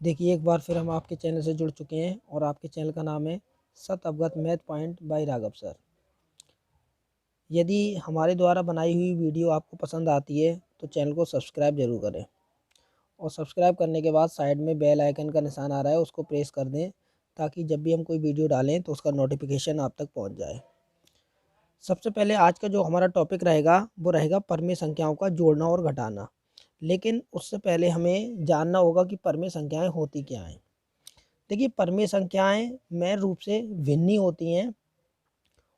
देखिए एक बार फिर हम आपके चैनल से जुड़ चुके हैं और आपके चैनल का नाम है सत अवगत math point by Raghav sir. यदि हमारे द्वारा बनाई हुई वीडियो आपको पसंद आती है तो चैनल को सब्सक्राइब ज़रूर करें और सब्सक्राइब करने के बाद साइड में बेल आइकन का निशान आ रहा है, उसको प्रेस कर दें ताकि जब भी हम कोई वीडियो डालें तो उसका नोटिफिकेशन आप तक पहुंच जाए। सबसे पहले आज का जो हमारा टॉपिक रहेगा वो रहेगा परमेय संख्याओं का जोड़ना और घटाना। लेकिन उससे पहले हमें जानना होगा कि परमेय संख्याएँ होती क्या हैं। देखिए परमेय संख्याएं मेन रूप से भिन्न ही होती हैं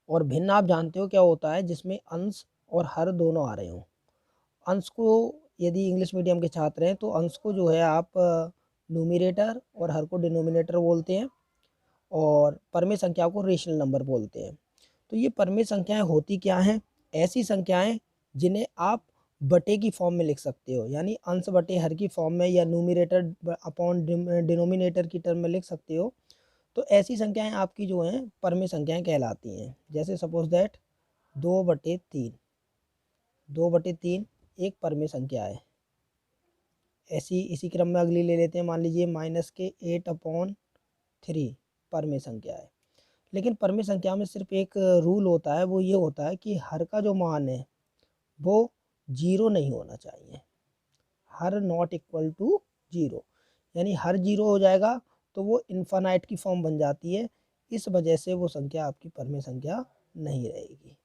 और भिन्न आप जानते हो क्या होता है, जिसमें अंश और हर दोनों आ रहे हों। अंश को यदि इंग्लिश मीडियम के छात्र हैं तो अंश को जो है आप न्यूमरेटर और हर को डिनोमिनेटर बोलते हैं और परमेय संख्या को रेशनल नंबर बोलते हैं। तो ये परमेय संख्याएं होती क्या हैं? ऐसी संख्याएं जिन्हें आप बटे की फॉर्म में लिख सकते हो, यानी अंश बटे हर की फॉर्म में या न्यूमरेटर अपॉन डिनोमिनेटर की टर्म में लिख सकते हो। तो ऐसी संख्याएं आपकी जो हैं परमेय संख्याएं कहलाती हैं। जैसे सपोज दैट 2/3, 2/3 एक परमेय संख्या है। ऐसी इसी क्रम में अगली ले लेते हैं, मान लीजिए -8/3 परमेय संख्या है। लेकिन परमेय संख्या में सिर्फ एक रूल होता है, वो ये होता है कि हर का जो मान है वो 0 नहीं होना चाहिए। हर नॉट इक्वल टू 0, यानी हर 0 हो जाएगा तो वो इन्फानाइट की फॉर्म बन जाती है। इस वजह से वो संख्या आपकी परमेय संख्या नहीं रहेगी।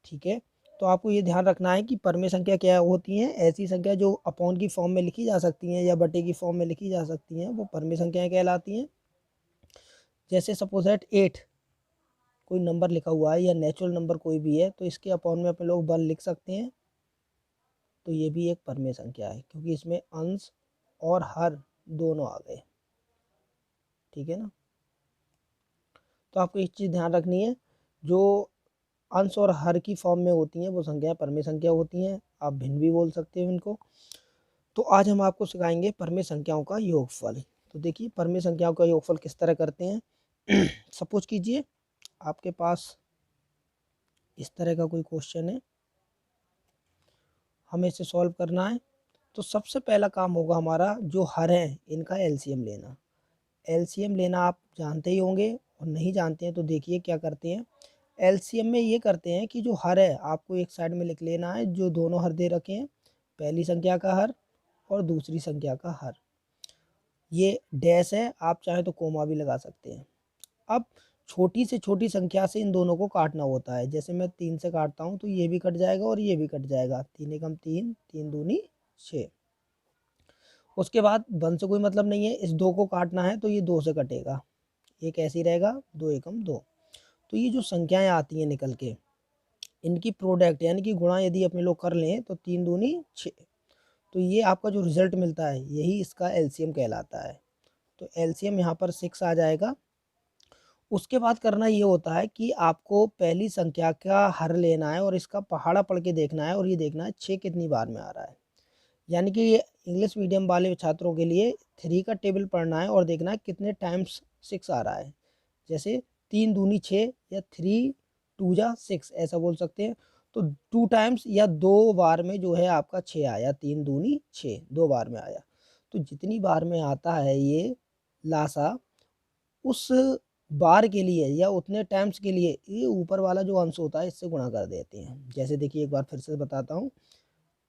ठीक है, तो आपको ये ध्यान रखना है कि परमेय संख्या क्या होती हैं। ऐसी संख्या जो अपॉन की फॉर्म में लिखी जा सकती हैं या बटे की फॉर्म में लिखी जा सकती हैं वो परमेय संख्याएं कहलाती हैं। जैसे सपोज दैट 8 कोई नंबर लिखा हुआ है या नेचुरल नंबर कोई भी है तो इसके अपॉन में अपने लोग 1 लिख सकते हैं। तो ये भी एक परमेय संख्या है क्योंकि इसमें अंश और हर दोनों आ गए। ठीक है ना, तो आपको एक चीज़ ध्यान रखनी है, जो अंश और हर की फॉर्म में होती हैं वो संख्याएं परमेय संख्या होती हैं। आप भिन्न भी बोल सकते हो इनको। तो आज हम आपको सिखाएंगे परमेय संख्याओं का योगफल। तो देखिए परमेय संख्याओं का योगफल किस तरह करते हैं। सपोज कीजिए आपके पास इस तरह का कोई क्वेश्चन है, हमें इसे सॉल्व करना है। तो सबसे पहला काम होगा हमारा, जो हर है इनका एलसीएम लेना। एलसीएम लेना आप जानते ही होंगे और नहीं जानते हैं तो देखिए क्या करते हैं। एलसीएम में ये करते हैं कि जो हर है आपको एक साइड में लिख लेना है, जो दोनों हर दे रखे हैं, पहली संख्या का हर और दूसरी संख्या का हर। ये डैश है, आप चाहें तो कोमा भी लगा सकते हैं। अब छोटी से छोटी संख्या से इन दोनों को काटना होता है। जैसे मैं 3 से काटता हूँ तो ये भी कट जाएगा और ये भी कट जाएगा। 3 एकम 3, 3 दूनी 6। उसके बाद 1 से कोई मतलब नहीं है, इस 2 को काटना है तो ये 2 से कटेगा, ये कैसे रहेगा 2 एकम 2। तो ये जो संख्याएं आती हैं निकल के, इनकी प्रोडक्ट यानी कि गुणा यदि अपने लोग कर लें तो 3 दूनी 6। तो ये आपका जो रिजल्ट मिलता है यही इसका एलसीएम कहलाता है। तो एलसीएम यहाँ पर 6 आ जाएगा। उसके बाद करना ये होता है कि आपको पहली संख्या का हर लेना है और इसका पहाड़ा पढ़ के देखना है और ये देखना है 6 कितनी बार में आ रहा है। यानी कि ये इंग्लिश मीडियम वाले छात्रों के लिए 3 का टेबल पढ़ना है और देखना है कितने टाइम्स 6 आ रहा है। जैसे 3 दूनी 6 या 3 2 जा 6 ऐसा बोल सकते हैं। तो 2 टाइम्स या 2 बार में जो है आपका 6 आया, 3 दूनी 6 2 बार में आया। तो जितनी बार में आता है ये लासा, उस बार के लिए या उतने टाइम्स के लिए ये ऊपर वाला जो अंश होता है इससे गुणा कर देते हैं। जैसे देखिए एक बार फिर से बताता हूँ,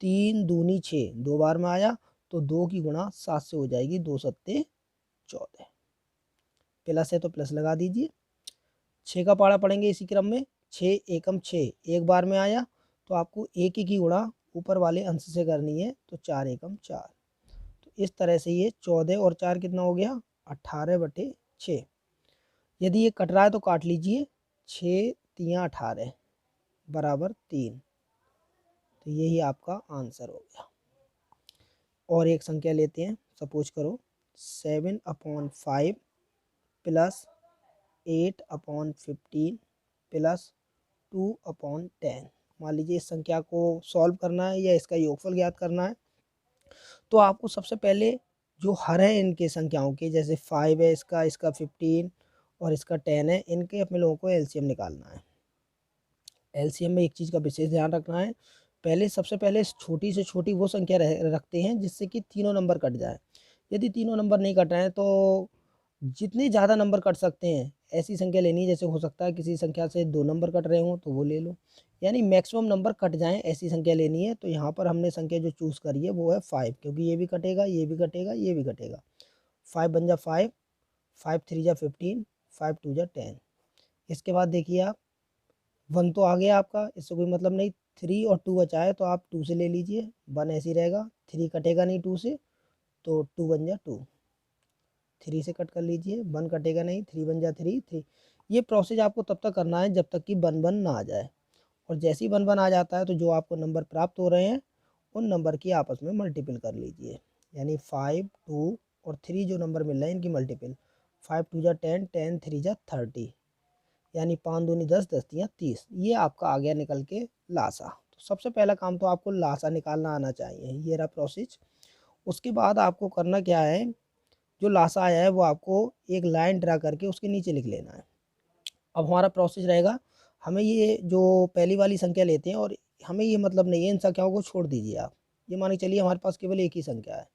3 दूनी 6 2 बार में आया तो 2 की गुणा 7 से हो जाएगी, 2 सत्ते 14। प्लस है तो प्लस लगा दीजिए। 6 का पहाड़ा पढ़ेंगे इसी क्रम में। 6 एकम 6 एक बार में आया तो आपको एक ही की गुणा ऊपर वाले अंश से करनी है, तो 4 एकम 4। तो इस तरह से ये 14 और 4 कितना हो गया 18/6। यदि ये कट रहा है तो काट लीजिए, 6 तियाँ 18 बराबर 3। तो यही आपका आंसर हो गया। और एक संख्या लेते हैं, सपोज करो 7/5 प्लस 8/15 प्लस 2/10। मान लीजिए इस संख्या को सॉल्व करना है या इसका योगफल ज्ञात करना है। तो आपको सबसे पहले जो हर है इनके संख्याओं के, जैसे 5 है इसका, इसका 15 और इसका 10 है, इनके अपने लोगों को एलसीएम निकालना है। एलसीएम में एक चीज़ का विशेष ध्यान रखना है, पहले सबसे पहले छोटी से छोटी वो संख्या रखते हैं जिससे कि तीनों नंबर कट जाए। यदि तीनों नंबर नहीं कट रहे हैं तो जितने ज़्यादा नंबर कट सकते हैं ऐसी संख्या लेनी है। जैसे हो सकता है किसी संख्या से 2 नंबर कट रहे हों तो वो ले लो, यानी मैक्सिमम नंबर कट जाएँ ऐसी संख्या लेनी है। तो यहाँ पर हमने संख्या जो चूज़ करी है वो है 5, क्योंकि ये भी कटेगा, ये भी कटेगा, ये भी कटेगा। 5 बन जा 5, 5 3 जा 15, 5 2 जा 10। इसके बाद देखिए आप 1 तो आ गया आपका, इससे कोई मतलब नहीं। 3 और 2 बचा है तो आप 2 से ले लीजिए, 1 ऐसे ही रहेगा, 3 कटेगा नहीं 2 से, तो 2 बन जा 2। 3 से कट कर लीजिए, 1 कटेगा नहीं, 3 बन जा 3, 3। ये प्रोसेस आपको तब तक करना है जब तक कि 1 1 ना आ जाए। और जैसे ही 1 1 आ जाता है तो जो आपको नंबर प्राप्त हो रहे हैं उन नंबर की आपस में मल्टीपल कर लीजिए, यानी 5 2 और 3 जो नंबर मिल रहे हैं इनकी मल्टीपल। 5 2 जा 10, 10 3 जा 30, यानी 5 दूनी 10, 10 तियाँ 30। ये आपका आ गया निकल के लासा। तो सबसे पहला काम तो आपको लासा निकालना आना चाहिए, ये रहा प्रोसेस। उसके बाद आपको करना क्या है, जो लासा आया है वो आपको एक लाइन ड्रा करके उसके नीचे लिख लेना है। अब हमारा प्रोसेस रहेगा, हमें ये जो पहली वाली संख्या लेते हैं और हमें ये मतलब नहीं है, इन संख्याओं को छोड़ दीजिए आप। ये मान के चलिए हमारे पास केवल एक ही संख्या है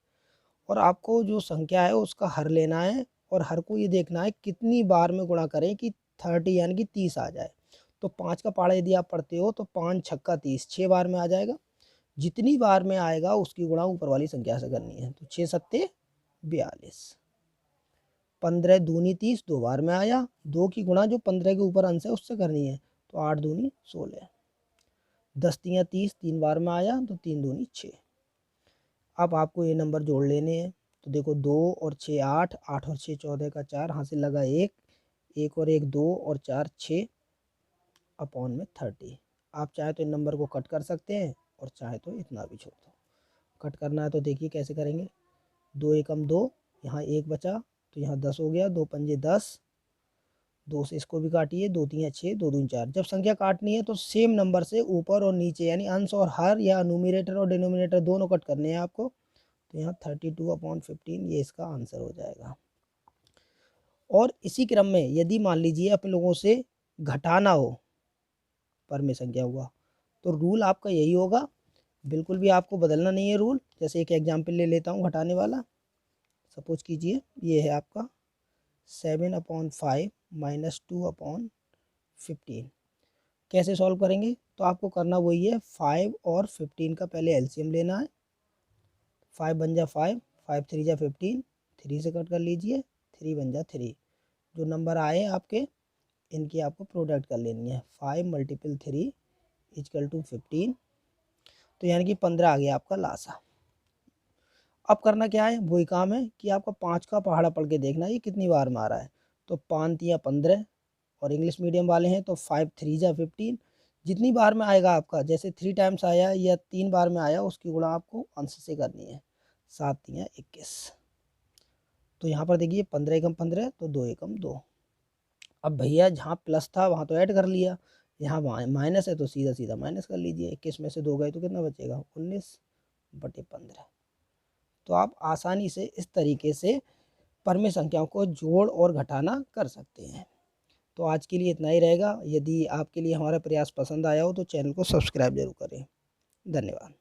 और आपको जो संख्या है उसका हर लेना है और हर को ये देखना है कितनी बार में गुणा करें कि 30 यानी कि 30 आ जाए। तो 5 का पहाड़ा यदि आप पढ़ते हो तो 5 छक्का 30, 6 बार में आ जाएगा। जितनी बार में आएगा उसकी गुणा ऊपर वाली संख्या से करनी है। तो 6 सत्ते 42, 15 दूनी 30, 2 बार में आया। 2 की गुणा जो 15 के ऊपर अंश है उससे करनी है, तो 8 दूनी 16, 10 तियाँ 30, 3 बार में आया तो 3 दूनी 6। अब आपको ये नंबर जोड़ लेने हैं। तो देखो 2 और 6 8, 8 और 6 14 का 4, हासिल लगा 1, 1 और 1 2 और 4 6 अपॉन में 30। आप चाहे तो इन नंबर को कट कर सकते हैं और चाहे तो इतना भी छोड़ दो। कट करना है तो देखिए कैसे करेंगे। 2 एकम 2, यहाँ 1 बचा तो यहाँ 10 हो गया, 2 पंजे 10, 2 से इसको भी काटिए, 2 तियाँ 6, 2 दूनी 4। जब संख्या काटनी है तो सेम नंबर से ऊपर और नीचे यानी अंश और हर या न्यूमरेटर और डिनोमिनेटर दोनों कट करने हैं आपको। तो यहाँ 32/15 ये इसका आंसर हो जाएगा। और इसी क्रम में यदि मान लीजिए अपने लोगों से घटाना हो पर में संख्या हुआ तो रूल आपका यही होगा, बिल्कुल भी आपको बदलना नहीं है रूल। जैसे एक एग्जाम्पल ले लेता हूँ घटाने वाला। सपोज कीजिए ये है आपका 7/5 माइनस 2/15। कैसे सॉल्व करेंगे, तो आपको करना वही है, 5 और 15 का पहले एलसीएम लेना है। 5 बन जा 5, 5 3 जा 15, 3 से कट कर लीजिए, 3 बन जा 3। जो नंबर आए आपके इनकी आपको प्रोडक्ट कर लेनी है। 5 मल्टीपल 3 इक्वल टू 15, तो यानी कि 15 आ गया आपका लासा। अब करना क्या है, वही काम है कि आपका 5 का पहाड़ा पढ़ के देखना ये कितनी बार में आ रहा है। तो 5 तियाँ 15 और इंग्लिश मीडियम वाले हैं तो 5 3 जा 15। जितनी बार में आएगा आपका, जैसे 3 टाइम्स आया या 3 बार में आया उसकी गुणा आपको अंश से करनी है। 7 तियाँ 21। तो यहाँ पर देखिए 15 एकम 15 तो 2 एकम 2। अब भैया जहाँ प्लस था वहाँ तो ऐड कर लिया, यहाँ माइनस है तो सीधा सीधा माइनस कर लीजिए। 21 में से 2 गए तो कितना बचेगा, 19/15। तो आप आसानी से इस तरीके से परमे संख्याओं को जोड़ और घटाना कर सकते हैं। तो आज के लिए इतना ही रहेगा। यदि आपके लिए हमारा प्रयास पसंद आया हो तो चैनल को सब्सक्राइब जरूर करें। धन्यवाद।